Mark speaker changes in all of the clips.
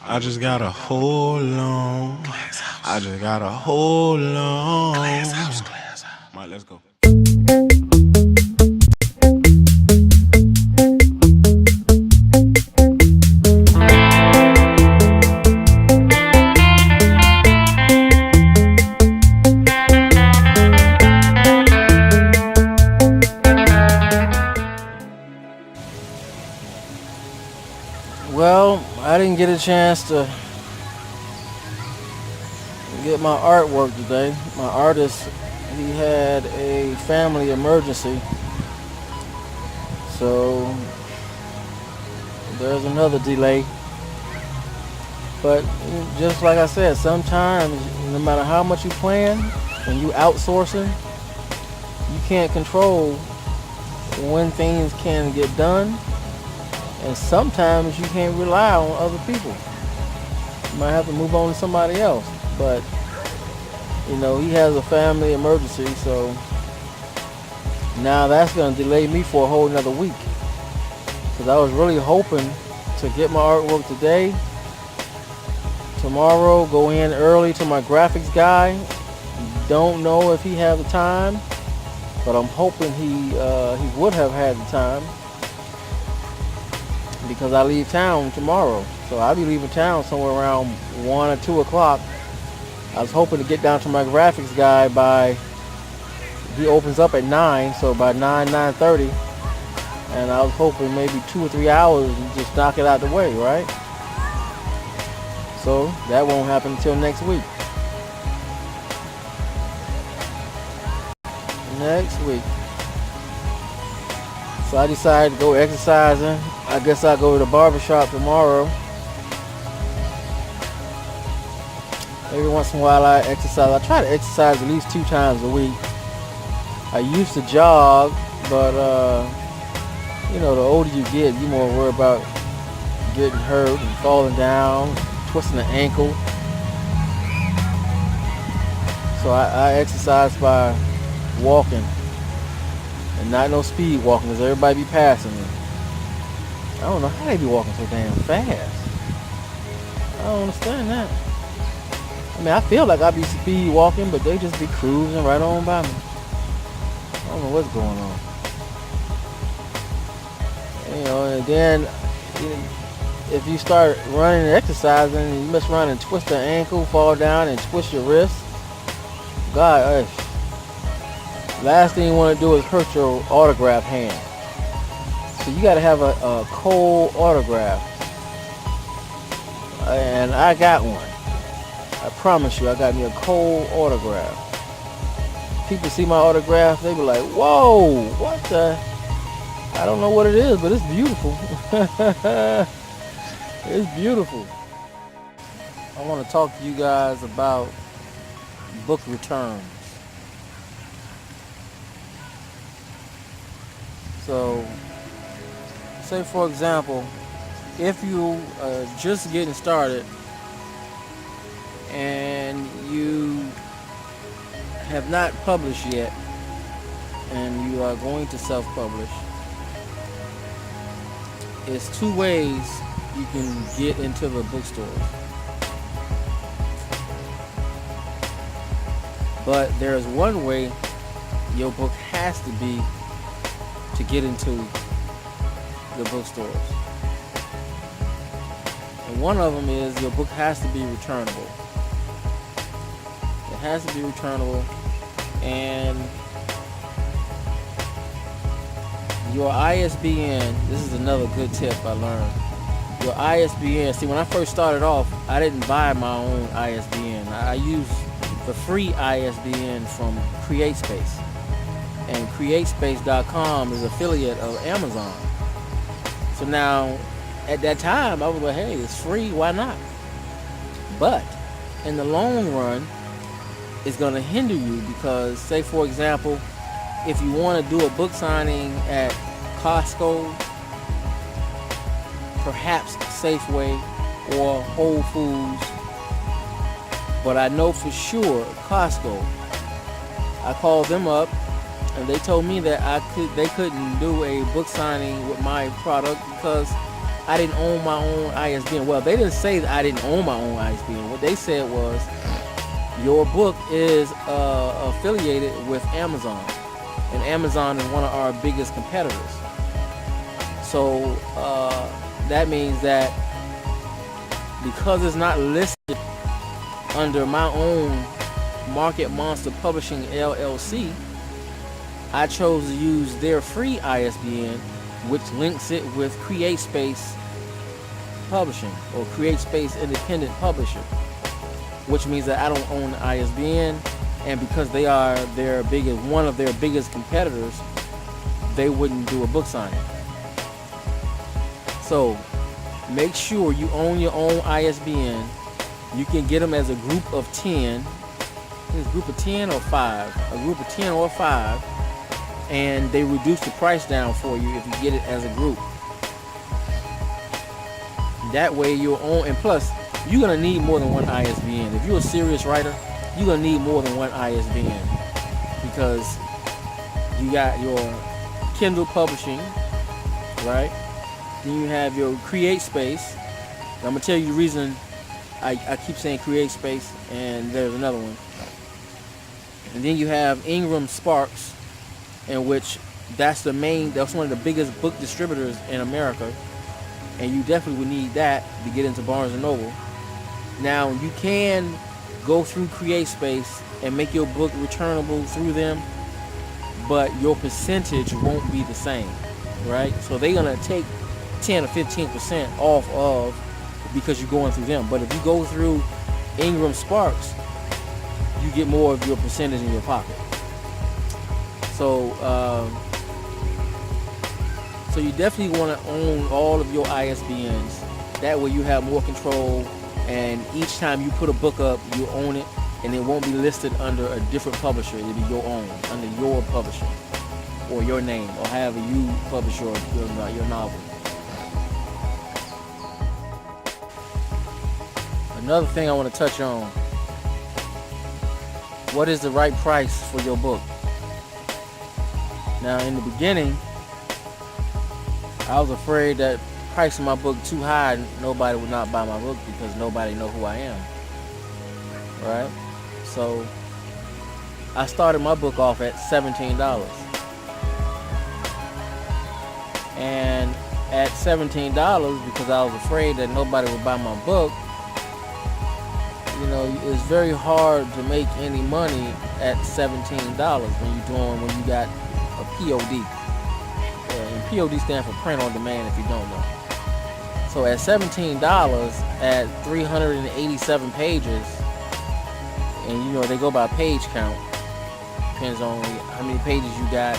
Speaker 1: I just gotta hold on. I just gotta hold on. Alright, let's go.
Speaker 2: Well, I didn't get a chance to get my artwork today. My artist, he had a family emergency, so there's another delay. But just like I said, sometimes no matter how much you plan, when you outsourcing, you can't control when things can get done, and sometimes you can't rely on other people. You might have to move on to somebody else. But he has a family emergency, so now that's going to delay me for a whole another week. Because I was really hoping to get my artwork today. Tomorrow, go in early to my graphics guy. Don't know if he has the time, but I'm hoping he would have had the time, because I leave town tomorrow. So I'll be leaving town somewhere around 1 or 2 o'clock. I was hoping to get down to my graphics guy he opens up at 9, so by 9:30. And I was hoping maybe 2 or 3 hours and just knock it out the way, right? So that won't happen until next week. Next week. So I decided to go exercising. I guess I'll go to the barbershop tomorrow. Every once in a while I exercise. I try to exercise at least 2 times a week. I used to jog, but the older you get, you're more worried about getting hurt and falling down, twisting the ankle. So I exercise by walking, and not no speed walking, because everybody be passing me. I don't know how they be walking so damn fast. I don't understand that. I mean, I feel like I be speed walking, but they just be cruising right on by me. I don't know what's going on. And then if you start running and exercising, you must run and twist the ankle, fall down and twist your wrist. God, last thing you want to do is hurt your autograph hand. So you got to have a cold autograph. And I got one. I promise you, I got me a cold autograph. People see my autograph, they be like, whoa, what the? I don't know what it is, but it's beautiful. It's beautiful. I want to talk to you guys about book returns. So, say for example, if you are just getting started and you have not published yet, and you are going to self-publish, it's 2 ways you can get into the bookstore. But there's one way your book has to be to get into the bookstores. And one of them is your book has to be returnable. It has to be returnable, and your ISBN, this is another good tip I learned. Your ISBN, see, when I first started off, I didn't buy my own ISBN. I used the free ISBN from CreateSpace. And CreateSpace.com is an affiliate of Amazon. So now, at that time, I was like, hey, it's free, why not? But in the long run, it's going to hinder you, because, say, for example, if you want to do a book signing at Costco, perhaps Safeway or Whole Foods, but I know for sure Costco. I called them up and they told me that they couldn't do a book signing with my product because I didn't own my own ISBN. Well, they didn't say that I didn't own my own ISBN. What they said was, your book is affiliated with Amazon, and Amazon is one of our biggest competitors. So that means that because it's not listed under my own Market Monster Publishing LLC, I chose to use their free ISBN, which links it with CreateSpace Publishing or CreateSpace Independent Publisher, which means that I don't own the ISBN, and because they are one of their biggest competitors, they wouldn't do a book signing. So make sure you own your own ISBN. You can get them as a group of 10. It's a group of 10 or 5. A group of 10 or 5. And they reduce the price down for you if you get it as a group. That way you'll own, and plus, you're going to need more than one ISBN. If you're a serious writer, you're going to need more than one ISBN, because you got your Kindle publishing, right? Then you have your CreateSpace. I'm going to tell you the reason I keep saying CreateSpace, and there's another one. And then you have Ingram Sparks, in which that's one of the biggest book distributors in America, and you definitely would need that to get into Barnes & Noble. Now, you can go through CreateSpace and make your book returnable through them, but your percentage won't be the same, right? So they're going to take 10 or 15% off of, because you're going through them. But if you go through Ingram Sparks, you get more of your percentage in your pocket. So you definitely want to own all of your ISBNs. That way you have more control, and each time you put a book up, you own it, and it won't be listed under a different publisher. It'll be your own, under your publisher, or your name, or however you publish your novel. Another thing I want to touch on: what is the right price for your book? Now, in the beginning, I was afraid that pricing my book too high, nobody would not buy my book because nobody know who I am, right? So I started my book off at $17, and at $17, because I was afraid that nobody would buy my book, it's very hard to make any money at $17 when you got a POD. And POD stands for print on demand, if you don't know. So at $17 at 387 pages, and they go by page count. Depends on how many pages you got,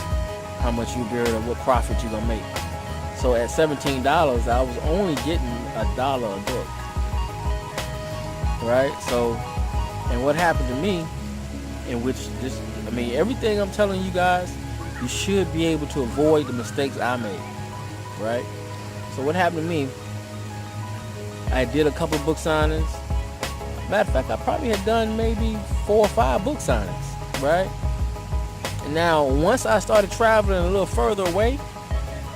Speaker 2: how much you build, and what profit you're gonna make. So at $17, I was only getting $1 a book, right? So, and what happened to me, everything I'm telling you guys, you should be able to avoid the mistakes I made, right? So what happened to me, I did a couple book signings. Matter of fact, I probably had done maybe 4 or 5 book signings, right? And now, once I started traveling a little further away,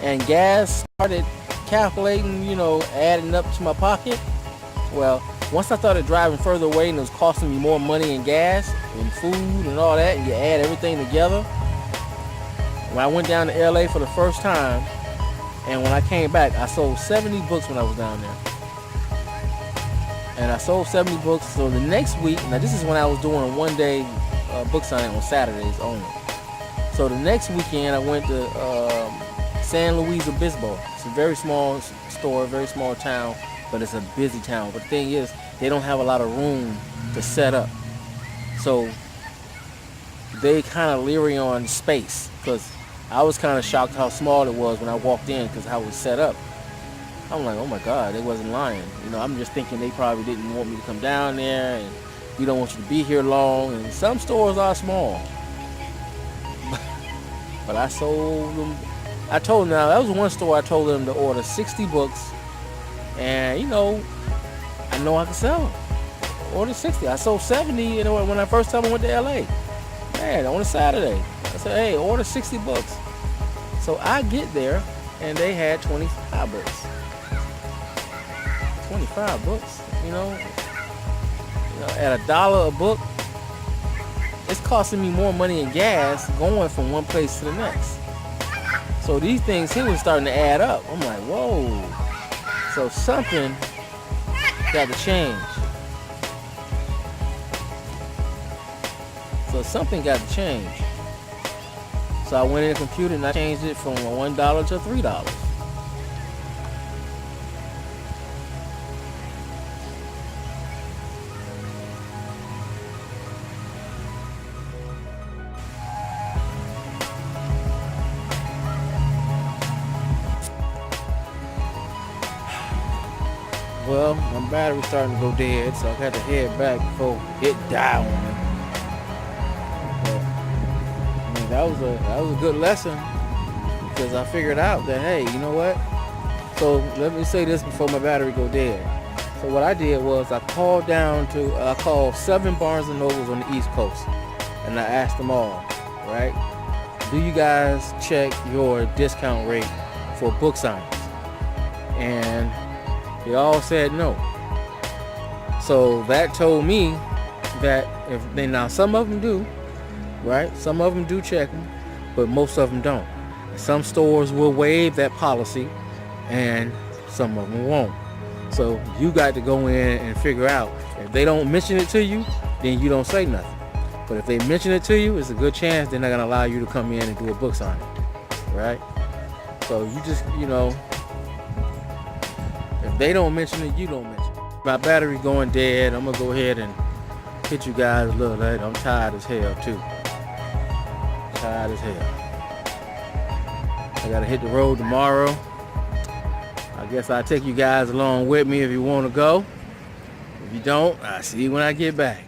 Speaker 2: and gas started calculating, adding up to my pocket, well, once I started driving further away and it was costing me more money in gas and food and all that, and you add everything together, when I went down to LA for the first time, and when I came back, I sold 70 books when I was down there. And I sold 70 books. So the next week, now this is when I was doing a one-day book signing on Saturdays only. So the next weekend, I went to San Luis Obispo. It's a very small store, very small town, but it's a busy town. But the thing is, they don't have a lot of room to set up. So they kind of leery on space, because I was kind of shocked how small it was when I walked in, because how it was set up. I'm like, oh my God, they wasn't lying. I'm just thinking they probably didn't want me to come down there, and we don't want you to be here long. And some stores are small. But I sold them. I told them, now that was one store I told them to order 60 books. And, I know I could sell them. Order 60. I sold 70 when I first time I went to LA. Man, on a Saturday. I said, hey, order 60 books. So I get there, and they had 25 books. 25 books, at $1 a book, it's costing me more money in gas going from one place to the next. So these things here was starting to add up. I'm like, whoa. So something got to change. So I went in the computer and I changed it from $1 to $3. Well, my battery's starting to go dead, so I got to head back before it die on me. But, that was a good lesson, because I figured out that, hey, you know what? So let me say this before my battery go dead. So what I did was I called 7 Barnes and Nobles on the East Coast, and I asked them all, right? Do you guys check your discount rate for book signings? And they all said no. So that told me that now some of them do, right? Some of them do check them, but most of them don't. Some stores will waive that policy, and some of them won't. So you got to go in and figure out. If they don't mention it to you, then you don't say nothing. But if they mention it to you, it's a good chance they're not going to allow you to come in and do a book signing, right? So you just, if they don't mention it, you don't mention it. My battery going dead. I'm going to go ahead and hit you guys a little later. I'm tired as hell, too. Tired as hell. I got to hit the road tomorrow. I guess I'll take you guys along with me if you want to go. If you don't, I'll see you when I get back.